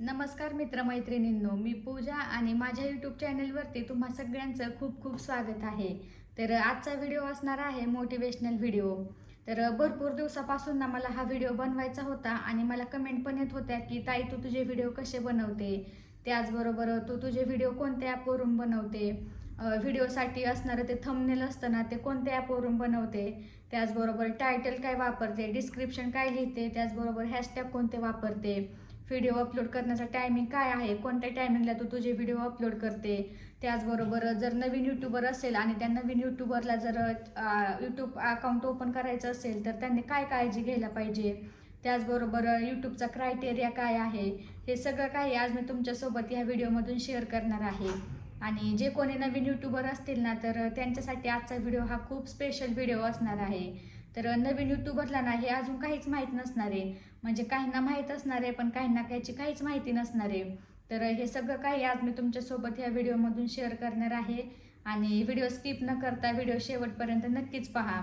नमस्कार मित्रमैत्रिणींनो, मी पूजा आणि माझ्या यूट्यूब चॅनलवरती तुम्हा सगळ्यांचं खूप खूप स्वागत आहे. तर आजचा व्हिडिओ असणार आहे मोटिवेशनल व्हिडिओ. तर भरपूर दिवसापासून ना मला हा व्हिडिओ बनवायचा होता आणि मला कमेंट पण येत होत्या की ताई तू तुझे व्हिडिओ कसे बनवते, त्याचबरोबर तू तुझे व्हिडिओ कोणत्या ॲपवरून बनवते, व्हिडिओसाठी असणारं ते थंबनेल असतं ना ते कोणत्या ॲपवरून बनवते, त्याचबरोबर टायटल काय वापरते, डिस्क्रिप्शन काय लिहिते, त्याचबरोबर हॅशटॅग कोणते वापरते, व्हिडिओ अपलोड करण्याचा टायमिंग काय आहे, कोणत्या टायमिंगला तू तुझे व्हिडिओ अपलोड करते, त्याचबरोबर जर नवीन यूट्यूबर असेल आणि त्या नवीन यूट्यूबरला जर यूट्यूब अकाउंट ओपन करायचं असेल तर त्यांनी काय काळजी घ्यायला पाहिजे, त्याचबरोबर यूट्यूबचा क्रायटेरिया काय आहे, हे सगळं काही आज मी तुमच्यासोबत ह्या व्हिडिओमधून शेअर करणार आहे. आणि जे कोणी नवीन यूट्यूबर असतील ना तर त्यांच्यासाठी आजचा व्हिडिओ हा खूप स्पेशल व्हिडिओ असणार आहे. तर नवीन यूट्यूबरला ना हे अजून काहीच माहीत नसणार आहे, म्हणजे काहींना माहीत असणार आहे पण काहींना याची काहीच माहिती नसणार आहे. तर हे सगळं काही आज मी तुमच्यासोबत ह्या व्हिडिओमधून शेअर करणार आहे. आणि व्हिडिओ स्किप न करता व्हिडिओ शेवटपर्यंत नक्कीच पहा.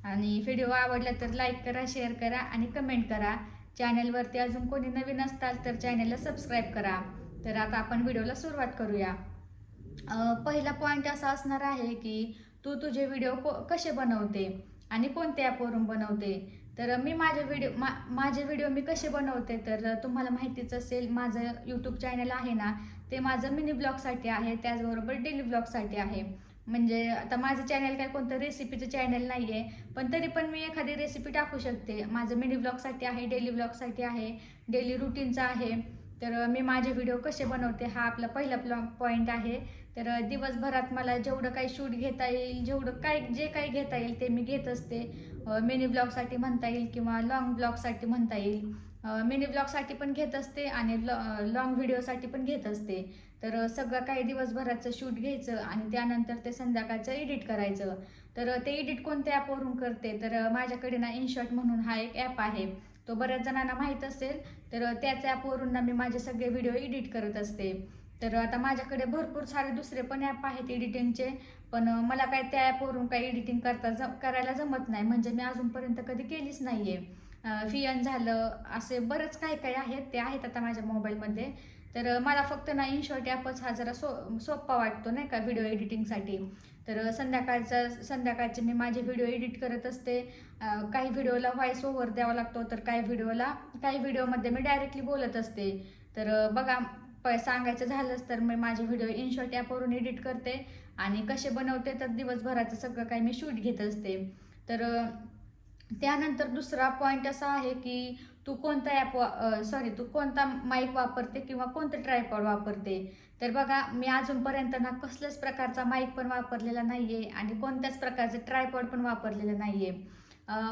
आणि व्हिडिओ आवडला तर लाईक करा, शेअर करा आणि कमेंट करा. चॅनलवरती अजून कोणी नवीन असताल तर चॅनलला सबस्क्राईब करा. तर आता आपण व्हिडिओला सुरुवात करूया. पहिला पॉईंट असा असणार आहे की तू तुझे व्हिडिओ कसे बनवते आणि कोणत्या ॲपवरून बनवते. तर मी माझे व्हिडिओ मी कसे बनवते तर तुम्हाला माहितीच असेल, माझं यूट्यूब चॅनल आहे ना ते माझं मिनी ब्लॉगसाठी आहे, त्याचबरोबर डेली ब्लॉगसाठी आहे. म्हणजे आता माझं चॅनल काय कोणतं रेसिपीचं चॅनल नाही आहे, पण तरी पण मी एखादी रेसिपी टाकू शकते. माझं मिनी ब्लॉगसाठी आहे, डेली ब्लॉगसाठी आहे, डेली रुटीनचा आहे. तर मी माझे व्हिडिओ कसे बनवते हा आपला पहिला पॉईंट आहे. तर दिवसभरात मला जेवढं काही शूट घेता येईल, जे काही घेता येईल ते मी घेत असते. मिनी ब्लॉगसाठी म्हणता येईल किंवा लॉंग ब्लॉगसाठी म्हणता येईल. मिनी ब्लॉगसाठी पण घेत असते आणि लॉंग व्हिडिओसाठी पण घेत असते. तर सगळं काही दिवसभराचं शूट घ्यायचं आणि त्यानंतर ते संध्याकाळचं एडिट करायचं. तर ते एडिट कोणत्या ॲपवरून करते तर माझ्याकडे ना इनशॉट म्हणून हा एक ॲप आहे, तो बऱ्याच जणांना माहीत असेल. तर त्याच ॲपवरून ना मी माझे सगळे व्हिडिओ एडिट करत असते. तर आता माझ्याकडे भरपूर सारे दुसरे पण ॲप आहेत एडिटिंगचे, पण मला काय त्या ॲपवरून काही एडिटिंग करायला जमत नाही, म्हणजे मी अजूनपर्यंत कधी केलीच नाही आहे. फियन झालं, असे बरंच काही काही आहेत, ते आहेत आता माझ्या मोबाईलमध्ये. तर मला फक्त ना इनशॉट ॲपच हा जरा सोप्पा वाटतो नाही का व्हिडिओ एडिटिंगसाठी. तर संध्याकाळचे मी माझे व्हिडिओ एडिट करत असते. काही व्हिडिओला व्हॉइस ओव्हर द्यावा लागतो, तर काही व्हिडिओमध्ये मी डायरेक्टली बोलत असते. तर बघा, सांगायचं झालंच तर मी माझे व्हिडिओ इनशॉट ॲपवरून एडिट करते आणि कसे बनवते तर दिवसभराचं सगळं काही मी शूट घेत असते. तर त्यानंतर दुसरा पॉईंट असा आहे की तू कोणता माईक वापरते किंवा कोणतं ट्रायपॉड वापरते. तर बघा, मी अजूनपर्यंत ना कसल्याच प्रकारचा माईक पण वापरलेला नाही आहे आणि कोणत्याच प्रकारचं ट्रायपॉड पण वापरलेलं नाही आहे.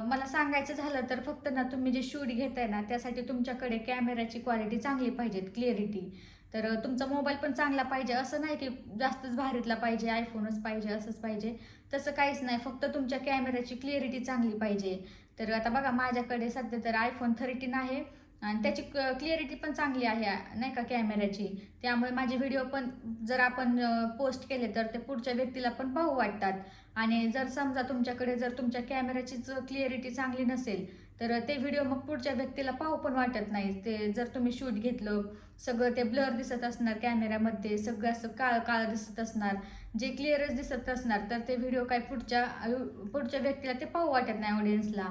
मला सांगायचं झालं तर फक्त ना तुम्ही जे शूट घेताय ना त्यासाठी तुमच्याकडे कॅमेराची क्वालिटी चांगली पाहिजे, क्लिअरिटी. तर तुमचा मोबाईल पण चांगला पाहिजे, असं नाही की जास्तच भारीतला पाहिजे, आयफोनच पाहिजे, असंच पाहिजे, तसं काहीच नाही. फक्त तुमच्या कॅमेऱ्याची क्लिअरिटी चांगली पाहिजे. तर आता बघा, माझ्याकडे सध्या तर आयफोन 13 आहे आणि त्याची क्लिअरिटी पण चांगली आहे नाही का कॅमेऱ्याची. त्यामुळे माझे व्हिडिओ पण जर आपण पोस्ट केले तर ते पुढच्या व्यक्तीला पण पाहू वाटतात. आणि जर समजा तुमच्याकडे जर तुमच्या कॅमेऱ्याचीच क्लिअरिटी चांगली नसेल तर ते व्हिडिओ मग पुढच्या व्यक्तीला पाहू पण वाटत नाही. ते जर तुम्ही शूट घेतलं, सगळं ते ब्लर दिसत असणार कॅमेऱ्यामध्ये, सगळं असं काळं काळं दिसत असणार, जे क्लिअरच दिसत असणार, तर ते व्हिडिओ काय पुढच्या व्यक्तीला ते पाहू वाटत नाही, ऑडियन्सला.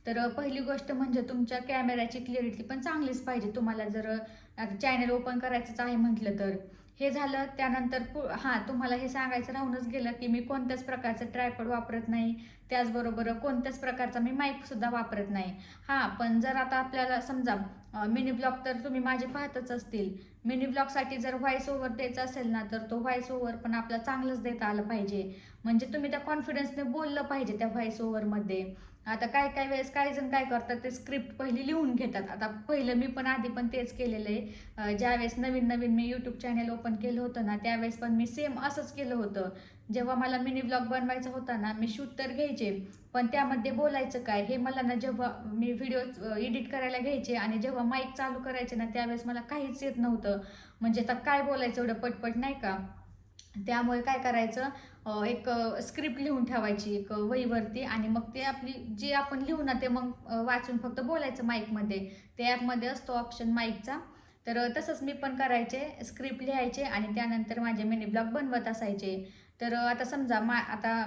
तर पहिली गोष्ट म्हणजे तुमच्या कॅमेऱ्याची क्लिअरिटी पण चांगलीच पाहिजे तुम्हाला जर आता चॅनल ओपन करायचंच आहे म्हटलं तर. हे झालं. त्यानंतर तुम्हाला हे सांगायचं राहूनच गेलं की मी कोणत्याच प्रकारचं ट्रायपॉड वापरत नाही, त्याचबरोबर कोणत्याच प्रकारचा मी माईकसुद्धा वापरत नाही. पण जर आता आपल्याला समजा मिनी ब्लॉग तर तुम्ही माझे पाहतच असतील, मिनी ब्लॉगसाठी जर व्हॉइस ओव्हर द्यायचा असेल ना तर तो व्हॉइस ओव्हर पण आपला चांगलंच देता आलं पाहिजे. म्हणजे तुम्ही त्या कॉन्फिडन्सने बोललं पाहिजे त्या व्हॉइस ओव्हरमध्ये. आता काही वेळेस काही जण काय करतात, ते स्क्रिप्ट पहिली लिहून घेतात. आता पहिलं मी पण आधी पण तेच केलेलं आहे. ज्यावेळेस नवीन मी यूट्यूब चॅनल ओपन केलं होतं ना त्यावेळेस पण मी सेम असंच केलं होतं. जेव्हा मला मिनी ब्लॉग बनवायचा होता ना, मी शूट तर घ्यायचे, पण त्यामध्ये बोलायचं काय हे मला ना, जेव्हा मी व्हिडिओ एडिट करायला घ्यायचे आणि जेव्हा माईक चालू करायचे ना त्यावेळेस मला काहीच येत नव्हतं. म्हणजे आता काय बोलायचं एवढं पटपट नाही का. त्यामुळे काय करायचं, एक स्क्रिप्ट लिहून ठेवायची एक वहीवरती आणि मग ते जे आपण लिहू ना ते मग वाचून फक्त बोलायचं माईकमध्ये. त्या ॲपमध्ये असतो ऑप्शन माईकचा, तर तसंच मी पण करायचे, स्क्रिप्ट लिहायचे आणि त्यानंतर माझे मिनी ब्लॉग बनवत असायचे. तर आता समजा आता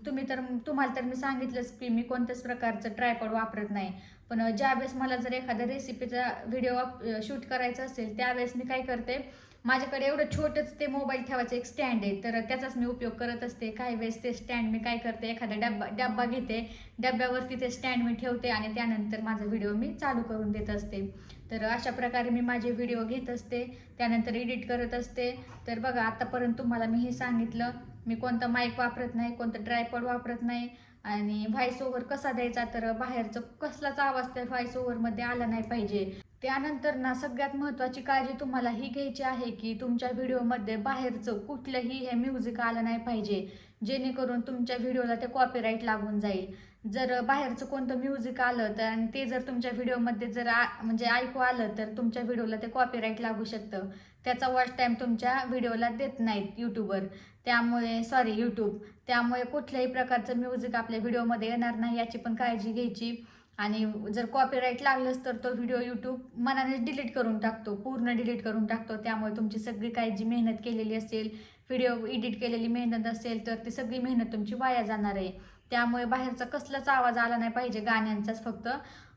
तुम्हाला तर मी सांगितलंच की मी कोणत्याच प्रकारचं ट्रायपॉड वापरत नाही. पण ज्यावेळेस मला जर एखाद्या रेसिपीचा व्हिडिओ शूट करायचा असेल त्यावेळेस मी काय करते, माझ्याकडे एवढं छोटंच ते मोबाईल ठेवायचं एक स्टँड आहे, तर त्याचाच मी उपयोग करत असते. काही वेळेस ते स्टँड मी काय करते, एखादा डब्बा घेते, डब्यावरती ते स्टँड मी ठेवते आणि त्यानंतर माझा व्हिडिओ मी चालू करून देत असते. तर अशा प्रकारे मी माझे व्हिडिओ घेत असते, त्यानंतर एडिट करत असते. तर बघा आतापर्यंत तुम्हाला मी हे सांगितलं, मी कोणता माईक वापरत नाही, कोणतं ट्रायपॉड वापरत नाही आणि व्हॉइस ओव्हर कसा द्यायचा, तर बाहेरचं कसलाच आवाज त्या व्हॉइस ओव्हरमध्ये आला नाही पाहिजे. त्यानंतर ना सगळ्यात महत्त्वाची काळजी तुम्हाला ही घ्यायची आहे की तुमच्या व्हिडिओमध्ये बाहेरचं कुठलंही हे म्युझिक आलं नाही पाहिजे, जेणेकरून तुमच्या व्हिडिओला ते कॉपीराईट लागून जाईल. जर बाहेरचं कोणतं म्युझिक आलं तर आणि ते जर तुमच्या व्हिडिओमध्ये म्हणजे ऐकू आलं तर तुमच्या व्हिडिओला ते कॉपीराईट लागू शकतं. त्याचा वॉच टाईम तुमच्या व्हिडिओला देत नाहीत यूट्यूबवर. त्यामुळे कुठल्याही प्रकारचं म्युझिक आपल्या व्हिडिओमध्ये येणार नाही याची पण काळजी घ्यायची. आणि जर कॉपीराईट लागलंच तर तो व्हिडिओ यूट्यूब मनानेच डिलीट करून टाकतो, पूर्ण डिलीट करून टाकतो. त्यामुळे तुमची सगळी काही जी मेहनत केलेली असेल, व्हिडिओ एडिट केलेली मेहनत असेल, तर ती सगळी मेहनत तुमची वाया जाणार आहे. त्यामुळे बाहेरचा कसलाच आवाज आला नाही पाहिजे, गाण्यांचाच फक्त,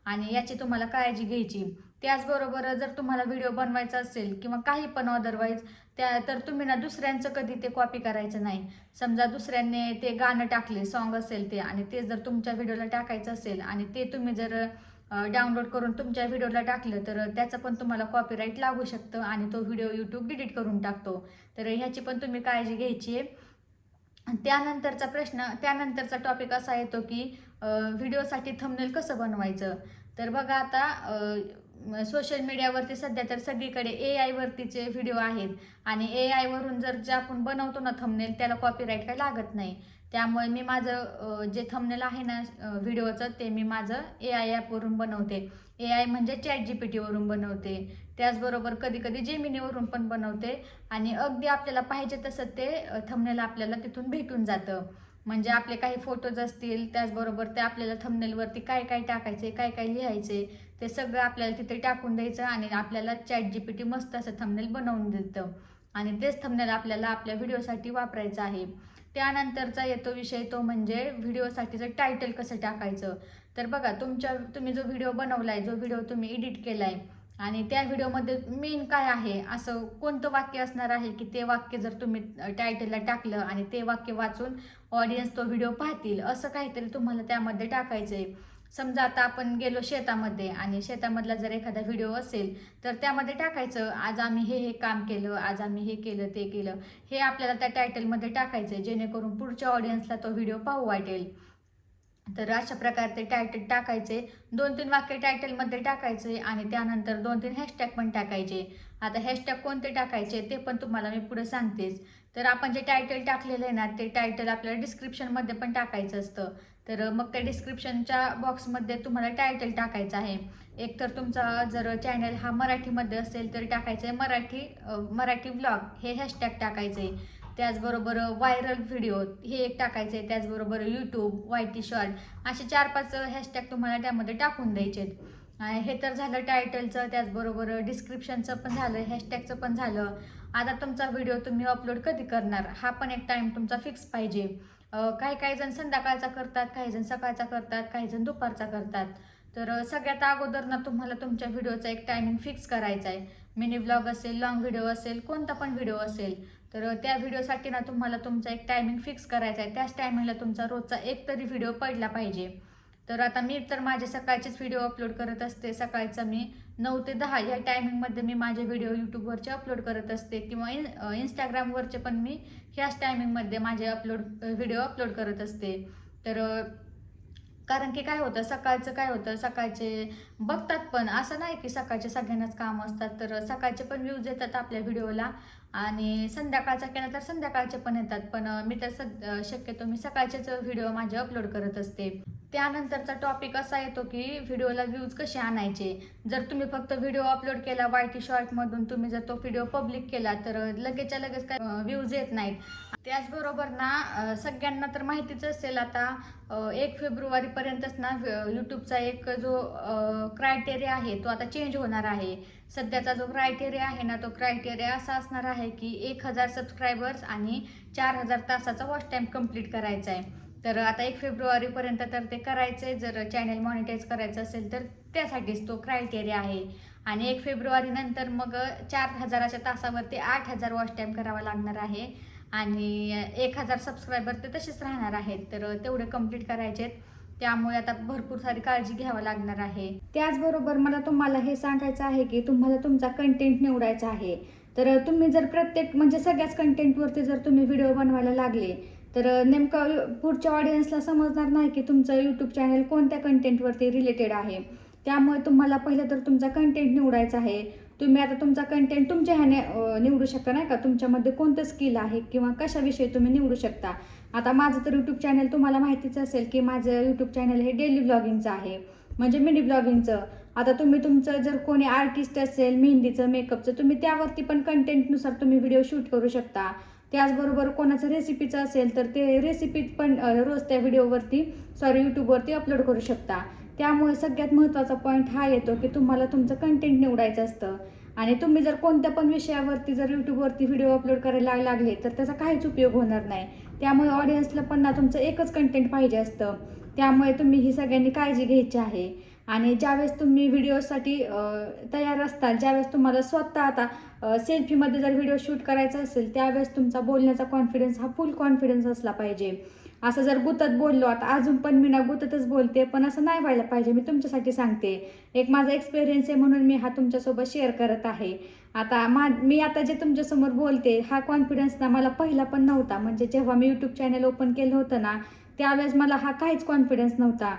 आणि याची तुम्हाला काळजी घ्यायची. त्याचबरोबर जर तुम्हाला व्हिडिओ बनवायचा असेल किंवा काही पण अदरवाईज तर तुम्ही ना दुसऱ्यांचं कधी ते कॉपी करायचं नाही. समजा दुसऱ्यांनी ते गाणं टाकले, सॉन्ग असेल ते, आणि ते जर तुमच्या व्हिडिओला टाकायचं असेल आणि ते तुम्ही जर डाउनलोड करून तुमच्या व्हिडिओला टाकलं तर त्याचं पण तुम्हाला कॉपीराईट लागू शकतं आणि तो व्हिडिओ यूट्यूब डिलीट करून टाकतो. तर ह्याची पण तुम्ही काळजी घ्यायची आहे. त्यानंतरचा टॉपिक असा येतो की व्हिडिओसाठी थंबनेल कसं बनवायचं. तर बघा आता सोशल मीडियावरती सध्या तर सगळीकडे AI वरतीचे व्हिडिओ आहेत आणि AI वरून जे आपण बनवतो ना थंबनेल, त्याला कॉपीराईट काही लागत नाही. त्यामुळे मी माझं जे थंबनेल आहे ना व्हिडिओचं, ते मी माझं AI ॲपवरून बनवते. AI म्हणजे ChatGPT वरून बनवते. त्याचबरोबर कधी कधी जेमिनीवरून पण बनवते आणि अगदी आपल्याला पाहिजे तसं ते थंबनेल आपल्याला तिथून भेटून जातं. म्हणजे आपले काही फोटोज असतील, त्याचबरोबर ते आपल्याला थंबनेलवरती काय काय टाकायचे, काय काय लिहायचे, ते सगळं आपल्याला तिथे टाकून द्यायचं आणि आपल्याला ChatGPT मस्त असं थंबनेल बनवून देतं आणि तेच थंबनेल आपल्याला आपल्या व्हिडिओसाठी वापरायचं आहे. त्यानंतरचा येतो विषय, तो म्हणजे व्हिडिओसाठीचं टायटल कसं टाकायचं. तर बघा तुम्ही जो व्हिडिओ बनवलाय, जो व्हिडिओ तुम्ही एडिट केलाय आणि त्या व्हिडिओमध्ये मेन काय आहे, असं कोणतं वाक्य असणार आहे की ते वाक्य जर तुम्ही टायटलला टाकलं आणि ते वाक्य वाचून ऑडियन्स तो व्हिडिओ पाहतील, असं काहीतरी तुम्हाला त्यामध्ये टाकायचं आहे. समजा आता आपण गेलो शेतामध्ये आणि शेतामधला जर एखादा व्हिडिओ असेल तर त्यामध्ये टाकायचं, आज आम्ही हे काम केलं, आज आम्ही हे केलं, ते केलं, हे आपल्याला त्या टायटलमध्ये टाकायचं आहे, जेणेकरून पुढच्या ऑडियन्सला तो व्हिडिओ पाहू वाटेल. तर अशा प्रकारे ते टायटल टाकायचे, 2-3 वाक्य टायटलमध्ये टाकायचे आणि त्यानंतर 2-3 हॅशटॅग पण टाकायचे. आता हॅशटॅग कोणते टाकायचे ते पण तुम्हाला मी पुढे सांगतेच. तर आपण जे टायटल टाकलेलं आहे ना, ते टायटल आपल्याला डिस्क्रिप्शनमध्ये पण टाकायचं असतं. तर मग त्या डिस्क्रिप्शनच्या बॉक्समध्ये तुम्हाला टायटल टाकायचं आहे. एकतर तुमचा जर चॅनल हा मराठीमध्ये असेल तर टाकायचं आहे मराठी व्लॉग, हे हॅशटॅग टाकायचं आहे. त्याचबरोबर व्हायरल व्हिडिओ हे एक टाकायचं आहे. त्याचबरोबर यूट्यूब, YT शॉर्ट, असे 4-5 हॅशटॅग तुम्हाला त्यामध्ये टाकून द्यायचे आहेत. हे तर झालं टायटलचं, त्याचबरोबर डिस्क्रिप्शनचं पण झालं, हॅशटॅगचं पण झालं. आता तुमचा व्हिडिओ तुम्ही अपलोड कधी करणार, हा पण एक टाईम तुमचा फिक्स पाहिजे. काही जण संध्याकाळचा करतात, काही जण सकाळचा करतात, काही जण दुपारचा करतात. तर सगळ्यात अगोदर ना तुम्हाला तुमच्या व्हिडिओचा एक टायमिंग फिक्स करायचा आहे. मिनी ब्लॉग असेल, लॉंग व्हिडिओ असेल, कोणता पण व्हिडिओ असेल, तर त्या व्हिडिओसाठी ना तुम्हाला तुमचा एक टायमिंग फिक्स करायचा आहे. त्याच टायमिंगला तुमचा रोजचा एक तरी व्हिडिओ पडला पाहिजे. तर आता मी तर माझे सकाळचेच व्हिडिओ अपलोड करत असते. सकाळचा मी 9 ते 10 या टायमिंगमध्ये मी माझे व्हिडिओ यूट्यूबवरचे अपलोड करत असते किंवा इंस्टाग्रामवरचे पण मी ह्याच टायमिंगमध्ये माझे व्हिडिओ अपलोड करत असते. तर कारण की काय होतं, सकाळचे बघतात, पण असं नाही की सकाळचे सगळ्यांनाच काम असतात. तर सकाळचे पण व्ह्यूज येतात आपल्या व्हिडिओला आणि संध्याकाळचा केला तर संध्याकाळचे पण येतात. पण मी तर शक्यतो मी सकाळचेच व्हिडिओ माझे अपलोड करत असते. त्यानंतरचा टॉपिक असा येतो की व्हिडिओला व्ह्यूज कसे आणायचे. जर तुम्ही फक्त व्हिडिओ अपलोड केला YT शॉर्टमधून, तुम्ही जर तो व्हिडिओ पब्लिक केला तर लगेचच्या लगेच काय व्ह्यूज येत नाहीत. त्याचबरोबर ना सगळ्यांना तर माहितीच असेल आता 1 फेब्रुवारीपर्यंतच ना यूट्यूबचा एक जो क्रायटेरिया आहे तो आता चेंज होणार आहे. सध्याचा जो क्रायटेरिया आहे ना तो क्रायटेरिया असा असणार आहे की 1000 सबस्क्रायबर्स आणि 4000 तासाचा वॉच टाईम कंप्लीट करायचा आहे. तर आता 1 फेब्रुवारीपर्यंत तर ते करायचं आहे. जर चॅनल मॉनिटाईज करायचं असेल तर त्यासाठीच तो क्रायटेरिया आहे. आणि 1 फेब्रुवारी नंतर मग 4000च्या तासावरती 8000 वॉच टाईम करावा लागणार आहे. आणि 1000 सबस्क्रायबर ते तसेच राहणार आहेत. तर तेवढे कंप्लीट करायचे आहेत. त्यामुळे आता भरपूर सारी काळजी घ्यावी लागणार आहे. त्याचबरोबर मला तुम्हाला हे सांगायचं आहे की तुम्हाला तुमचा कंटेंट निवडायचा आहे. तर तुम्ही जर प्रत्येक म्हणजे सगळ्याच कंटेंटवरती जर तुम्ही व्हिडिओ बनवायला लागले तर नेमकं पुढच्या ऑडियन्सला समजणार नाही की तुमचं यूट्यूब चॅनल कोणत्या कंटेंटवरती रिलेटेड आहे. त्यामुळे तुम्हाला पहिलं तर तुमचा कंटेंट निवडायचा आहे. तुम्ही आता तुमचा कंटेंट तुमच्या ह्याने निवडू शकता नाही का, तुमच्यामध्ये कोणतं स्किल आहे किंवा कशाविषयी तुम्ही निवडू शकता. आता माझं तर यूट्यूब चॅनल तुम्हाला माहितीच असेल की माझं यूट्यूब चॅनल हे डेली ब्लॉगिंगचं आहे, म्हणजे मिनी ब्लॉगिंगचं. आता तुम्ही तुमचं जर कोणी आर्टिस्ट असेल मेहंदीचं मेकअपचं, तुम्ही त्यावरती पण कंटेंटनुसार तुम्ही व्हिडिओ शूट करू शकता. त्याचबरोबर कोणाचं रेसिपीचं असेल तर ते रेसिपी पण रोज त्या यूट्यूबवरती अपलोड करू शकता. त्यामुळे सगळ्यात महत्त्वाचा पॉईंट हा येतो की तुम्हाला तुमचं कंटेंट निवडायचं असतं. आणि तुम्ही जर कोणत्या पण विषयावरती जर यूट्यूबवरती व्हिडिओ अपलोड करायला लागले तर त्याचा काहीच उपयोग होणार नाही. त्यामुळे ऑडियन्सला पण ना तुमचं एकच कंटेंट पाहिजे असतं. त्यामुळे तुम्ही ही सगळ्यांनी काळजी घ्यायची आहे. आणि ज्यावेळेस तुम्ही व्हिडिओसाठी तयार असताल, ज्यावेळेस तुम्हाला स्वतः आता सेल्फीमध्ये जर व्हिडिओ शूट करायचा असेल त्यावेळेस तुमचा बोलण्याचा कॉन्फिडन्स हा फुल कॉन्फिडन्स असला पाहिजे. असं जर गुतत बोललो, आता अजून पण मी ना गुततच बोलते, पण असं नाही व्हायला पाहिजे. मी तुमच्यासाठी सांगते, एक माझा एक्सपिरियन्स आहे म्हणून मी हा तुमच्यासोबत शेअर करत आहे. आता मी आता जे तुमच्यासमोर बोलते हा कॉन्फिडन्स ना मला पहिला पण नव्हता. म्हणजे जेव्हा मी यूट्यूब चॅनल ओपन केलं होतं ना त्यावेळेस मला हा काहीच कॉन्फिडन्स नव्हता.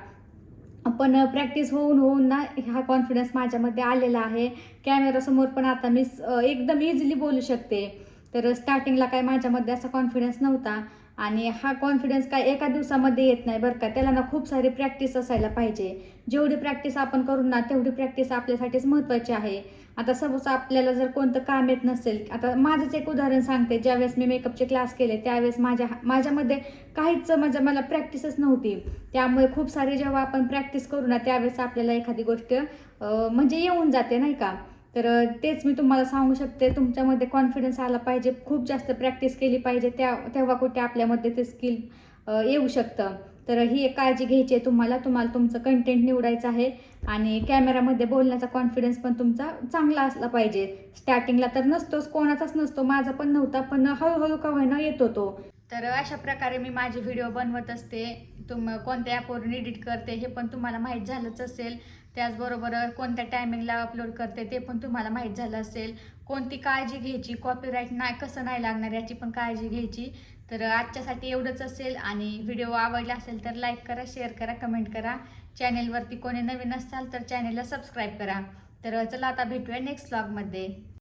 पण प्रॅक्टिस होऊन ना हा कॉन्फिडन्स माझ्यामध्ये आलेला आहे. कॅमेरासमोर पण आता मी एकदम इझिली बोलू शकते. तर स्टार्टिंगला काय माझ्यामध्ये असा कॉन्फिडन्स नव्हता. आणि हा कॉन्फिडन्स काय एका दिवसामध्ये येत नाही बरं का. त्याला ना खूप सारी प्रॅक्टिस असायला पाहिजे. जेवढी प्रॅक्टिस आपण करू ना तेवढी प्रॅक्टिस आपल्यासाठीच महत्त्वाची आहे. आता सपोज आपल्याला जर कोणतं काम येत नसेल, आता माझंच एक उदाहरण सांगते. ज्यावेळेस मी मेकअपचे क्लास केले त्यावेळेस माझ्यामध्ये काहीच मला प्रॅक्टिसच नव्हती. त्यामुळे खूप सारी जेव्हा आपण प्रॅक्टिस करू ना त्यावेळेस आपल्याला एखादी गोष्ट म्हणजे येऊन जाते नाही का. तर तेच मी तुम्हाला सांगू शकते, तुमच्यामध्ये कॉन्फिडन्स आला पाहिजे, खूप जास्त प्रॅक्टिस केली पाहिजे. तेव्हा कुठे आपल्यामध्ये ते स्किल येऊ शकतं. तर ही एक काळजी घ्यायची आहे तुम्हाला तुमचं कंटेंट निवडायचं आहे. आणि कॅमेरामध्ये बोलण्याचा कॉन्फिडन्स पण तुमचा चांगला असला पाहिजे. स्टार्टिंगला तर नसतोच, कोणाचाच नसतो, माझा पण नव्हता, पण हळूहळू का होईना येतो तो. तर अशा प्रकारे मी माझे व्हिडिओ बनवत असते. कोणत्या ॲपवरून एडिट करते हे पण तुम्हाला माहीत झालंच असेल. त्याचबरोबर कोणत्या टायमिंगला अपलोड करते ते पण तुम्हाला माहीत झालं असेल. कोणती काळजी घ्यायची, कॉपीराईट कसं नाही लागणार याची पण काळजी घ्यायची. तर आजच्यासाठी एवढंच असेल. आणि व्हिडिओ आवडला असेल तर लाईक करा, शेअर करा, कमेंट करा. चॅनेलवरती कोणी नवीन असाल तर चॅनेलला सबस्क्राईब करा. तर चला आता भेटूया नेक्स्ट व्लॉगमध्ये.